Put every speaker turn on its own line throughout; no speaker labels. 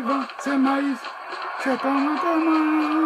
devant, c'est maïs, c'est comment. Comment.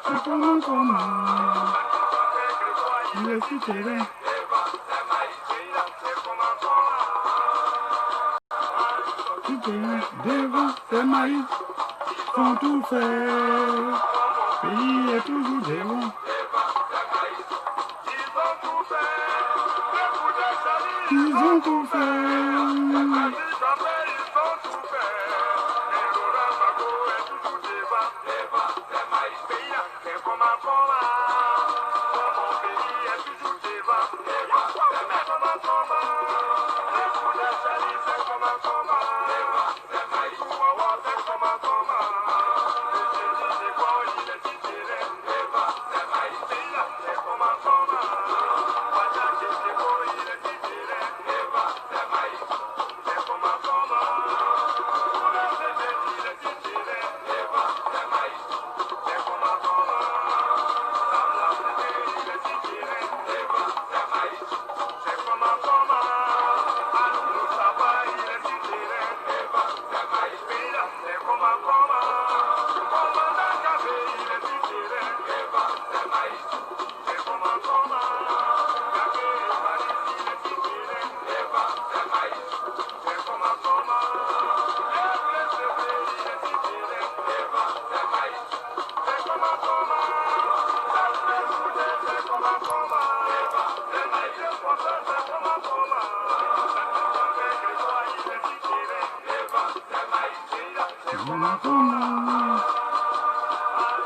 C'est comment. Il est si terrain. Devant, c'est maïs, sont tout faits. Pays est toujours devant. Ils ont tout fait.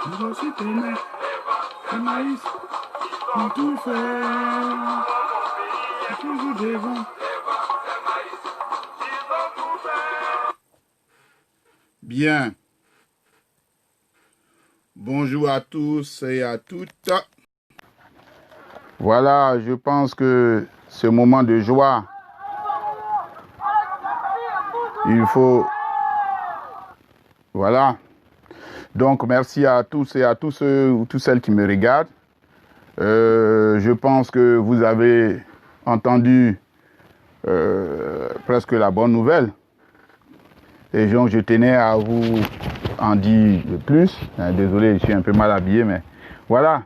Ils ont si terrain. C'est maïs, ont tout fait. C'est toujours devant. Bien. Bonjour à tous et à toutes. Voilà, je pense que ce moment de joie, il faut... Voilà. Donc, merci à tous et à tous ceux ou toutes celles qui me regardent. Je pense que vous avez entendu presque la bonne nouvelle. Et donc, je tenais à vous en dire plus. Désolé, je suis un peu mal habillé, mais voilà.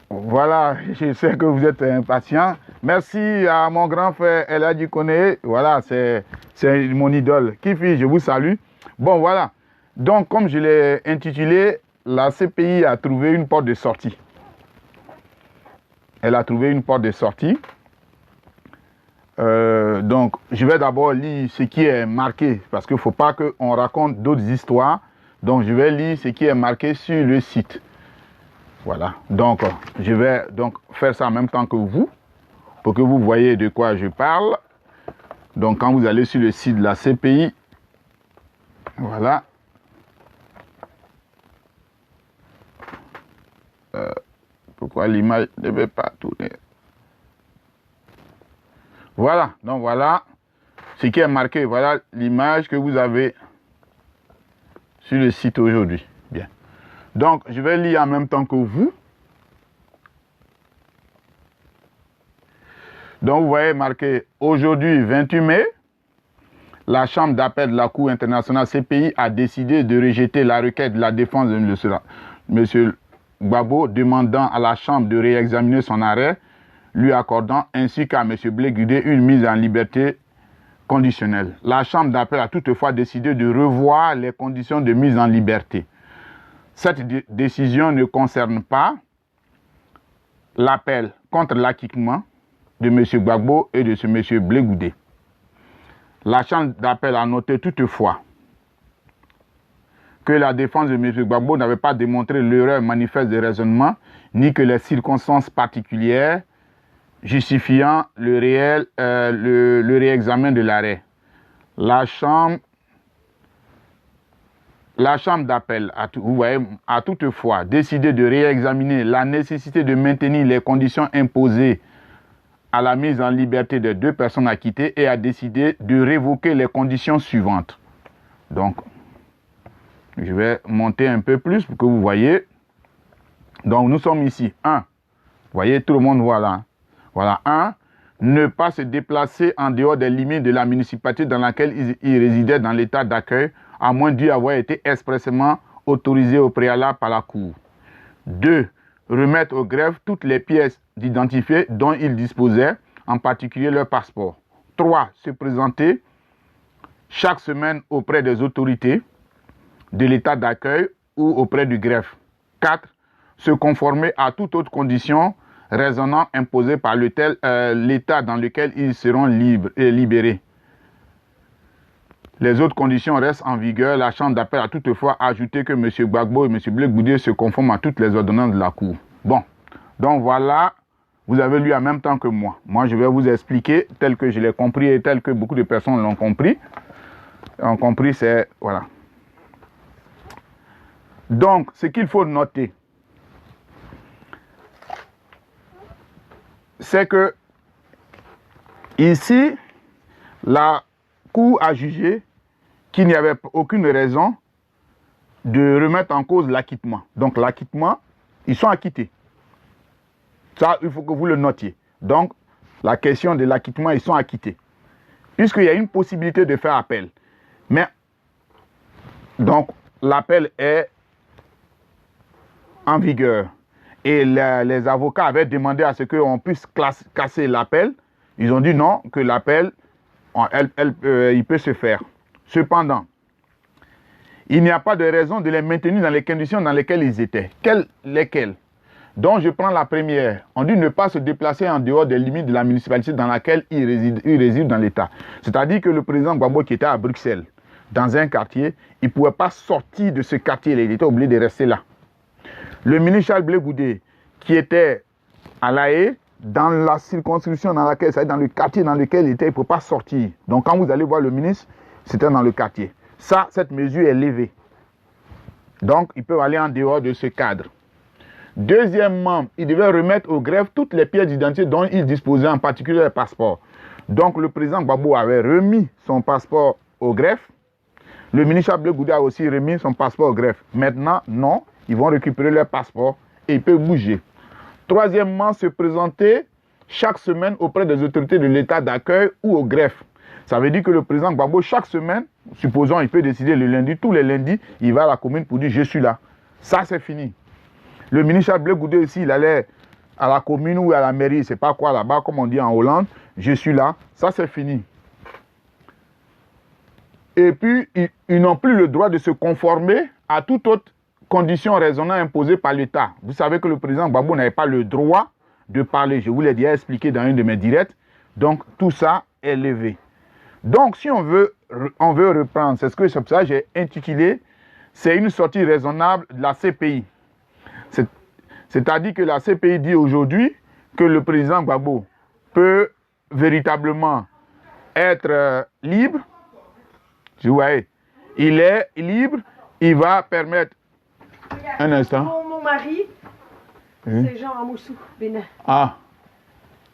Voilà, je sais que vous êtes impatients. Merci à mon grand frère Eladji Koné. Voilà, c'est mon idole. Kifi, je vous salue. Bon, voilà. Donc, comme je l'ai intitulé, la CPI a trouvé une porte de sortie. Elle a trouvé une porte de sortie. Donc, je vais d'abord lire ce qui est marqué, parce qu'il ne faut pas qu'on raconte d'autres histoires. Donc, je vais lire ce qui est marqué sur le site. Voilà. Donc, je vais donc faire ça en même temps que vous, pour que vous voyez de quoi je parle. Donc, quand vous allez sur le site de la CPI, voilà. Pourquoi l'image ne veut pas tourner? Voilà, donc voilà ce qui est marqué. Voilà l'image que vous avez sur le site aujourd'hui. Bien. Donc, je vais lire en même temps que vous. Donc, vous voyez marqué aujourd'hui, 28 mai, la Chambre d'appel de la Cour internationale CPI a décidé de rejeter la requête de la défense de M. Gbagbo demandant à la Chambre de réexaminer son arrêt, lui accordant ainsi qu'à M. Blé Gudé une mise en liberté conditionnelle. La Chambre d'appel a toutefois décidé de revoir les conditions de mise en liberté. Cette décision ne concerne pas l'appel contre l'acquittement de M. Gbagbo et de M. Blé Gudé. La Chambre d'appel a noté toutefois que la défense de M. Gbagbo n'avait pas démontré l'erreur manifeste de raisonnement, ni que les circonstances particulières justifiant le réexamen de l'arrêt. La Chambre d'appel a toutefois décidé de réexaminer la nécessité de maintenir les conditions imposées à la mise en liberté des deux personnes acquittées et a décidé de révoquer les conditions suivantes. Donc, je vais monter un peu plus pour que vous voyez. Donc, nous sommes ici. 1. Vous voyez, tout le monde voit là. Voilà. 1. Ne pas se déplacer en dehors des limites de la municipalité dans laquelle il résidait dans l'état d'accueil à moins d'y avoir été expressément autorisé au préalable par la Cour. 2. Remettre au greffe toutes les pièces d'identifié dont ils disposaient, en particulier leur passeport. 3. Se présenter chaque semaine auprès des autorités de l'état d'accueil ou auprès du greffe. 4. Se conformer à toute autre condition raisonnable imposée par l'état dans lequel ils seront libérés. Les autres conditions restent en vigueur. La Chambre d'appel a toutefois ajouté que M. Gbagbo et M. Blé Goudé se conforment à toutes les ordonnances de la Cour. Bon, donc voilà, vous avez lu en même temps que moi. Moi, je vais vous expliquer tel que je l'ai compris et tel que beaucoup de personnes l'ont compris. Ont compris, c'est... Voilà. Donc, ce qu'il faut noter, c'est que ici, la Cour a jugé qu'il n'y avait aucune raison de remettre en cause l'acquittement. Donc l'acquittement, ils sont acquittés. Ça, il faut que vous le notiez. Donc, la question de l'acquittement, ils sont acquittés. Puisqu'il y a une possibilité de faire appel. Mais, donc, l'appel est en vigueur. Et les avocats avaient demandé à ce qu'on puisse casser l'appel. Ils ont dit non, que l'appel, il peut se faire. Cependant, il n'y a pas de raison de les maintenir dans les conditions dans lesquelles ils étaient. Lesquelles? Donc, je prends la première. On dit ne pas se déplacer en dehors des limites de la municipalité dans laquelle il réside dans l'État. C'est-à-dire que le président Gbagbo qui était à Bruxelles, dans un quartier, il ne pouvait pas sortir de ce quartier. Il était obligé de rester là. Le ministre Charles Blé Goudé, qui était à La Haye, dans la circonscription dans laquelle, c'est-à-dire dans le quartier dans lequel il était, il ne peut pas sortir. Donc quand vous allez voir le ministre, c'était dans le quartier. Ça, cette mesure est levée. Donc, ils peuvent aller en dehors de ce cadre. Deuxièmement, il devait remettre au greffe toutes les pièces d'identité dont il disposait, en particulier le passeport. Donc, le président Gbagbo avait remis son passeport au greffe. Le ministre Blé Goudé a aussi remis son passeport au greffe. Maintenant, non, ils vont récupérer leur passeport et ils peuvent bouger. Troisièmement, se présenter chaque semaine auprès des autorités de l'état d'accueil ou au greffe. Ça veut dire que le président Gbagbo, chaque semaine, supposons il peut décider le lundi, tous les lundis, il va à la commune pour dire je suis là. Ça, c'est fini. Le ministre Blé Goudé aussi, il allait à la commune ou à la mairie, c'est pas quoi là-bas, comme on dit en Hollande, je suis là. Ça, c'est fini. Et puis, ils n'ont plus le droit de se conformer à toute autre condition raisonnable imposée par l'État. Vous savez que le président Gbagbo n'avait pas le droit de parler. Je vous l'ai déjà expliqué dans une de mes directs. Donc, tout ça est levé. Donc, si on veut reprendre, c'est pour ça que j'ai intitulé « C'est une sortie raisonnable de la CPI ». C'est-à-dire que la CPI dit aujourd'hui que le président Gbagbo peut véritablement être libre. Vous voyez, il est libre, il va permettre... Un instant.
Mon mari, c'est Jean Amoussou, Bénin.
Ah.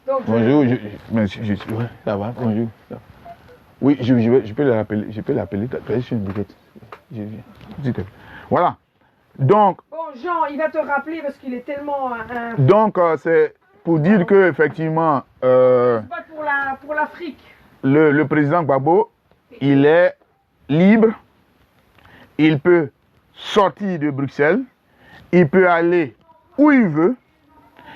Donc,
bonjour, ouais, ça va, bonjour. Oui, je peux l'appeler, je suis une direct. Voilà. Donc.
Bon, Jean, il va te rappeler parce qu'il est tellement.
Donc, c'est pour dire que effectivement.
C'est pas pour l'Afrique.
Le président Gbagbo, il est libre. Il peut sortir de Bruxelles. Il peut aller où il veut.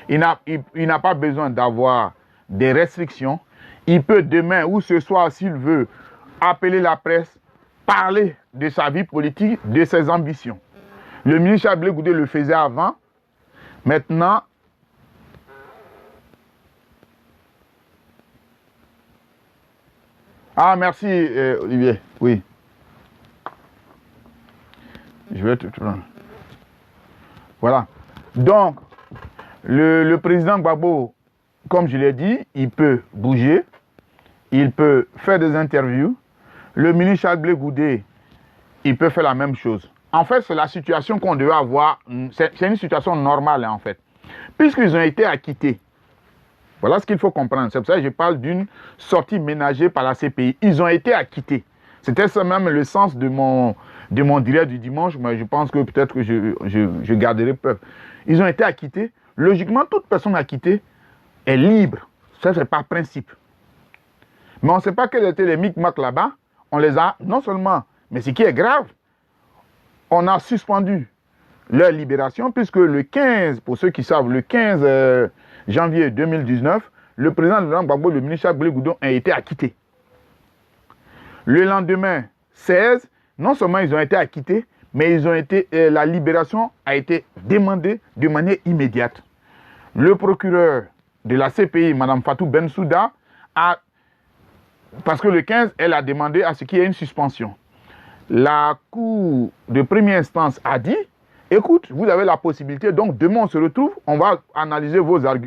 Il n'a pas besoin d'avoir des restrictions. Il peut demain ou ce soir, s'il veut, appeler la presse, parler de sa vie politique, de ses ambitions. Le ministre Blé Goudé le faisait avant. Maintenant, ah, merci, Olivier. Oui. Je vais te prendre. Voilà. Donc, le président Gbagbo, comme je l'ai dit, il peut bouger, il peut faire des interviews. Le ministre Charles Blé Goudé, il peut faire la même chose. En fait, c'est la situation qu'on devait avoir. C'est une situation normale, en fait. Puisqu'ils ont été acquittés. Voilà ce qu'il faut comprendre. C'est pour ça que je parle d'une sortie ménagée par la CPI. Ils ont été acquittés. C'était ça même le sens de mon direct du dimanche, mais je pense que peut-être que je garderai peur. Ils ont été acquittés. Logiquement, toute personne acquittée est libre. Ça, c'est par principe. Mais on ne sait pas quels étaient les micmacs là-bas. On les a non seulement Mais ce qui est grave, on a suspendu leur libération puisque le 15, pour ceux qui savent, le 15 janvier 2019, le président Laurent Gbagbo et le ministre Blaise Goudon ont été acquittés. Le lendemain 16, non seulement ils ont été acquittés, mais la libération a été demandée de manière immédiate. Le procureur de la CPI, Mme Fatou Bensouda, parce que le 15, elle a demandé à ce qu'il y ait une suspension. La Cour de première instance a dit, écoute, vous avez la possibilité, donc demain on se retrouve, on va analyser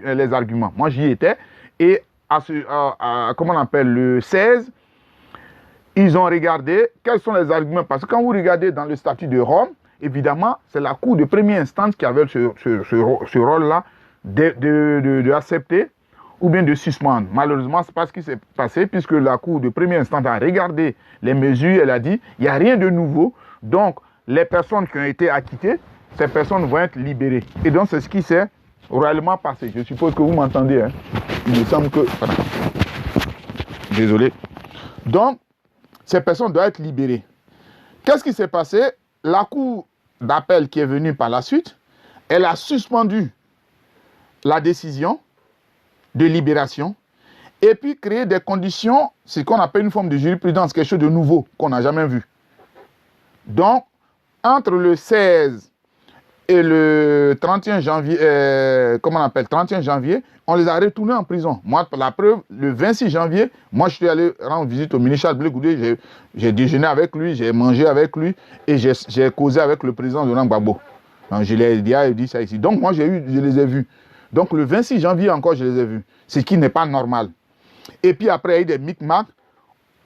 les arguments. Moi j'y étais, et comment on appelle, le 16, ils ont regardé quels sont les arguments, parce que quand vous regardez dans le statut de Rome, évidemment, c'est la Cour de première instance qui avait ce rôle-là de accepter ou bien de suspendre. Malheureusement, ce n'est pas ce qui s'est passé, puisque la Cour de première instance a regardé les mesures, elle a dit, il n'y a rien de nouveau, donc les personnes qui ont été acquittées, ces personnes vont être libérées. Et donc, c'est ce qui s'est réellement passé. Je suppose que vous m'entendez, hein. Il me semble que... Voilà. Désolé. Donc, ces personnes doivent être libérées. Qu'est-ce qui s'est passé? La Cour d'appel qui est venue par la suite, elle a suspendu la décision de libération et puis créé des conditions, ce qu'on appelle une forme de jurisprudence, quelque chose de nouveau qu'on n'a jamais vu. Donc, entre le 16 et le 31 janvier, 31 janvier, on les a retournés en prison. Moi, pour la preuve, le 26 janvier, moi, je suis allé rendre visite au ministre Blaise Goudé, j'ai déjeuné avec lui, j'ai mangé avec lui et j'ai causé avec le président Laurent Gbagbo. Donc, je l'ai dit ça ici. Donc, moi, je les ai vus. Donc, le 26 janvier encore, je les ai vus. Ce qui n'est pas normal. Et puis après, il y a eu des micmacs.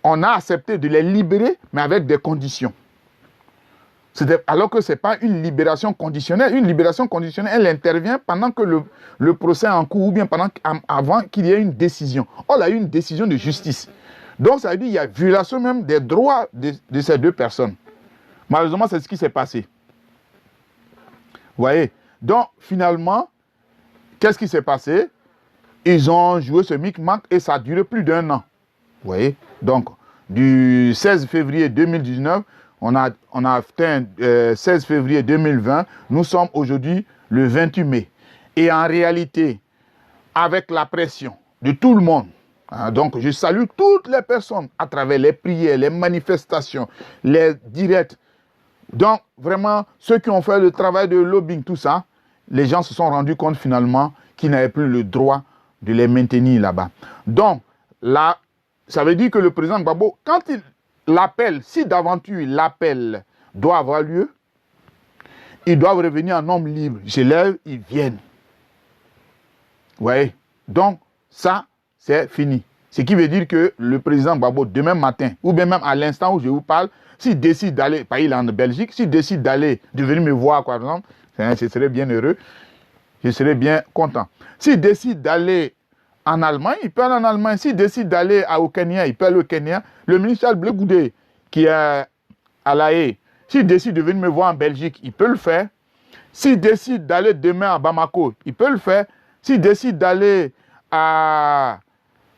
On a accepté de les libérer, mais avec des conditions. Alors que ce n'est pas une libération conditionnelle. Une libération conditionnelle, elle intervient pendant que le procès est en cours ou bien avant qu'il y ait une décision. Or, il y a eu une décision de justice. Donc, ça veut dire qu'il y a violation même des droits de ces deux personnes. Malheureusement, c'est ce qui s'est passé. Vous voyez? Donc, finalement, qu'est-ce qui s'est passé? Ils ont joué ce micmac et ça a duré plus d'1 an. Vous voyez? Donc, du 16 février 2019, on a atteint 16 février 2020. Nous sommes aujourd'hui le 28 mai. Et en réalité, avec la pression de tout le monde, hein, donc je salue toutes les personnes à travers les prières, les manifestations, les directs. Donc, vraiment, ceux qui ont fait le travail de lobbying, tout ça, les gens se sont rendus compte finalement qu'ils n'avaient plus le droit de les maintenir là-bas. Donc, là, ça veut dire que le président Gbagbo, quand il l'appel, si d'aventure l'appel doit avoir lieu, ils doivent revenir en homme libre. Je lève, ils viennent. Vous voyez? Donc, ça, c'est fini. Ce qui veut dire que le président Gbagbo, demain matin, ou bien même à l'instant où je vous parle, s'il décide d'aller, par exemple en Belgique, s'il décide d'aller, de venir me voir, par exemple, je serais bien heureux, je serais bien content. S'il décide d'aller en Allemagne, il peut aller en Allemagne. S'il décide d'aller au Kenya, il peut aller au Kenya. Le ministre Blaise Goudé, qui est à La Haye, s'il décide de venir me voir en Belgique, il peut le faire. S'il décide d'aller demain à Bamako, il peut le faire. S'il décide d'aller à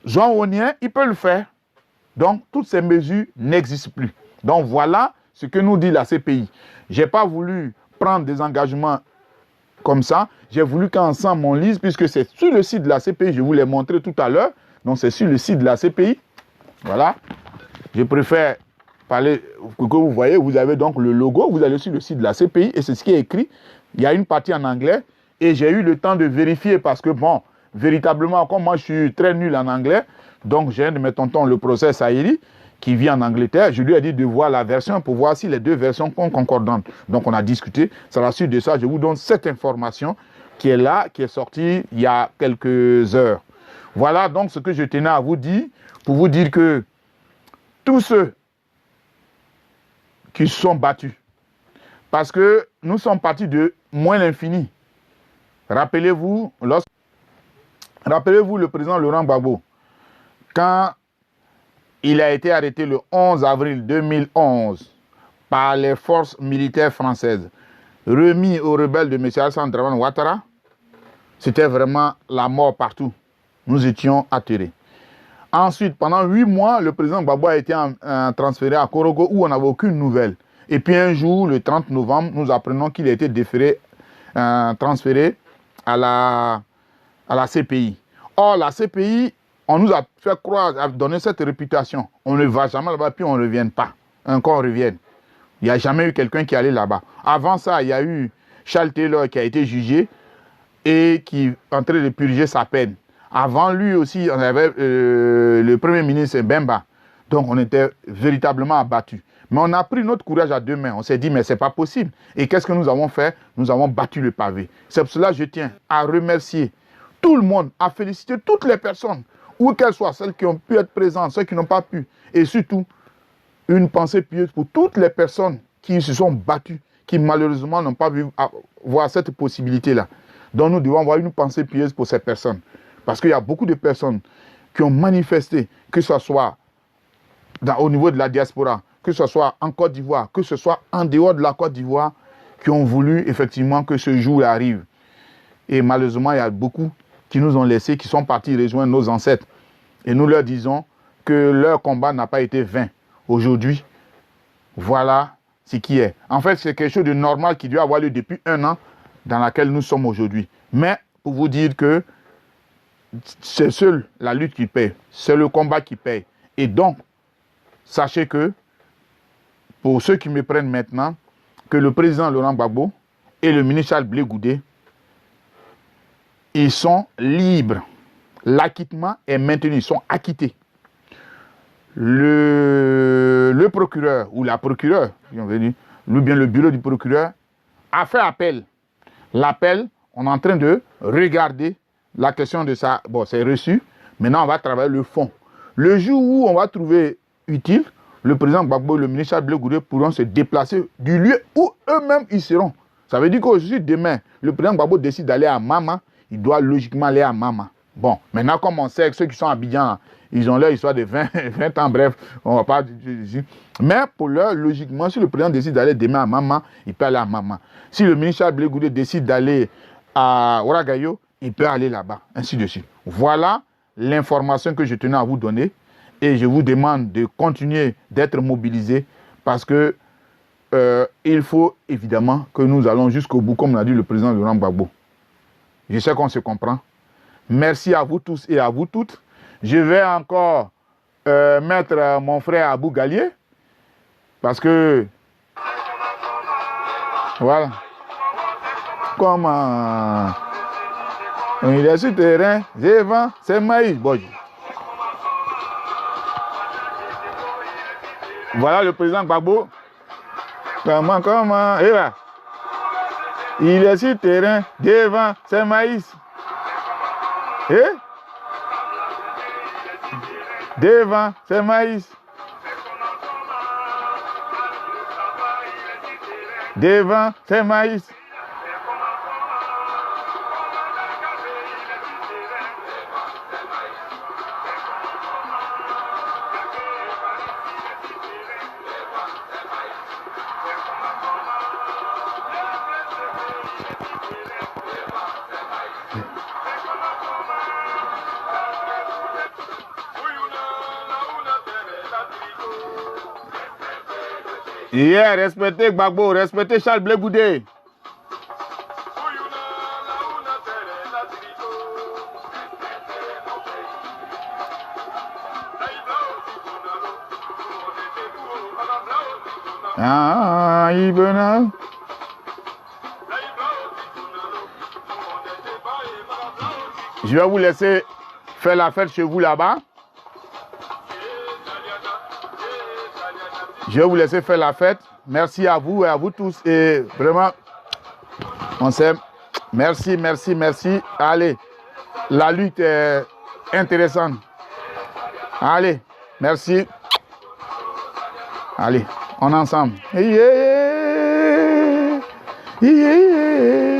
Jean-Onien, il peut le faire. Donc, toutes ces mesures n'existent plus. Donc, voilà ce que nous dit la CPI. Je n'ai pas voulu prendre des engagements comme ça. J'ai voulu qu'ensemble on lise, puisque c'est sur le site de la CPI, je vous l'ai montré tout à l'heure. Donc, c'est sur le site de la CPI. Voilà. Je préfère parler, que vous voyez, vous avez donc le logo, vous allez sur le site de la CPI, et c'est ce qui est écrit. Il y a une partie en anglais, et j'ai eu le temps de vérifier, parce que bon, véritablement, comme moi je suis très nul en anglais, donc j'ai un de mes tontons, le procès Sahiri, qui vit en Angleterre, je lui ai dit de voir la version pour voir si les deux versions sont concordantes. Donc on a discuté, c'est à la suite de ça, je vous donne cette information qui est là, qui est sortie il y a quelques heures. Voilà donc ce que je tenais à vous dire, pour vous dire que tous ceux qui se sont battus, parce que nous sommes partis de moins l'infini. Rappelez-vous le président Laurent Gbagbo, quand il a été arrêté le 11 avril 2011 par les forces militaires françaises, remis aux rebelles de M. Alassane Dramane Ouattara, c'était vraiment la mort partout. Nous étions atterrés. Ensuite, pendant 8 mois, le président Gbagbo a été transféré à Korogo où on n'avait aucune nouvelle. Et puis un jour, le 30 novembre, nous apprenons qu'il a été transféré à la CPI. Or, la CPI, on nous a fait croire, a donné cette réputation. On ne va jamais là-bas, puis on ne revient pas. Encore on revienne. Il n'y a jamais eu quelqu'un qui allait là-bas. Avant ça, il y a eu Charles Taylor qui a été jugé et qui est en train de purger sa peine. Avant lui aussi, on avait le Premier ministre Bemba. Donc, on était véritablement abattus. Mais on a pris notre courage à deux mains. On s'est dit, mais ce n'est pas possible. Et qu'est-ce que nous avons fait? Nous avons battu le pavé. C'est pour cela que je tiens à remercier tout le monde, à féliciter toutes les personnes, où qu'elles soient, celles qui ont pu être présentes, ceux qui n'ont pas pu. Et surtout, une pensée pieuse pour toutes les personnes qui se sont battues, qui malheureusement n'ont pas vu voir cette possibilité-là. Donc nous devons avoir une pensée pieuse pour ces personnes. Parce qu'il y a beaucoup de personnes qui ont manifesté, que ce soit au niveau de la diaspora, que ce soit en Côte d'Ivoire, que ce soit en dehors de la Côte d'Ivoire, qui ont voulu effectivement que ce jour arrive. Et malheureusement, il y a beaucoup qui nous ont laissés, qui sont partis rejoindre nos ancêtres. Et nous leur disons que leur combat n'a pas été vain. Aujourd'hui, voilà ce qui est. En fait, c'est quelque chose de normal qui doit avoir lieu depuis 1 an dans laquelle nous sommes aujourd'hui. Mais pour vous dire que c'est seule la lutte qui paye, c'est le combat qui paye. Et donc, sachez que, pour ceux qui me prennent maintenant, que le président Laurent Gbagbo et le ministre Charles Blé Goudé, ils sont libres. L'acquittement est maintenu, ils sont acquittés. Le procureur ou la procureure, ou bien le bureau du procureur, a fait appel. L'appel, on est en train de regarder la question de ça. Bon, c'est reçu. Maintenant, on va travailler le fond. Le jour où on va trouver utile, le président Gbagbo et le ministre Blé Goudé pourront se déplacer du lieu où eux-mêmes ils seront. Ça veut dire qu'aujourd'hui, demain, le président Gbagbo décide d'aller à Mama, il doit logiquement aller à Mama. Bon, maintenant, comme on sait que ceux qui sont à Abidjan, ils ont leur histoire de 20 ans, bref, on ne va pas... Mais pour l'heure, logiquement, si le président décide d'aller demain à Mama, il peut aller à Mama. Si le ministre Blé Goudé décide d'aller à Ouagadougou, il peut aller là-bas, ainsi de suite. Voilà l'information que je tenais à vous donner. Et je vous demande de continuer d'être mobilisés parce que il faut évidemment que nous allons jusqu'au bout, comme l'a dit le président Laurent Gbagbo. Je sais qu'on se comprend. Merci à vous tous et à vous toutes. Je vais encore mettre mon frère Abou Gallier parce que voilà. Comme il est sur terrain, j'ai vent, c'est maïs. Bon. Voilà le président Gbagbo. Comment, et là. Il est sur terrain, devant, c'est maïs. Et devant, c'est maïs. Devant, c'est maïs. Yeah, respectez Gbagbo, respectez Charles Blé Goudé. Ah, Ibena. Je vais vous laisser faire la fête chez vous là-bas. Je vais vous laisser faire la fête. Merci à vous et à vous tous. Et vraiment, on s'aime. Merci, merci, merci. Allez, la lutte est intéressante. Allez, merci. Allez, on est ensemble. Yeah, yeah, yeah.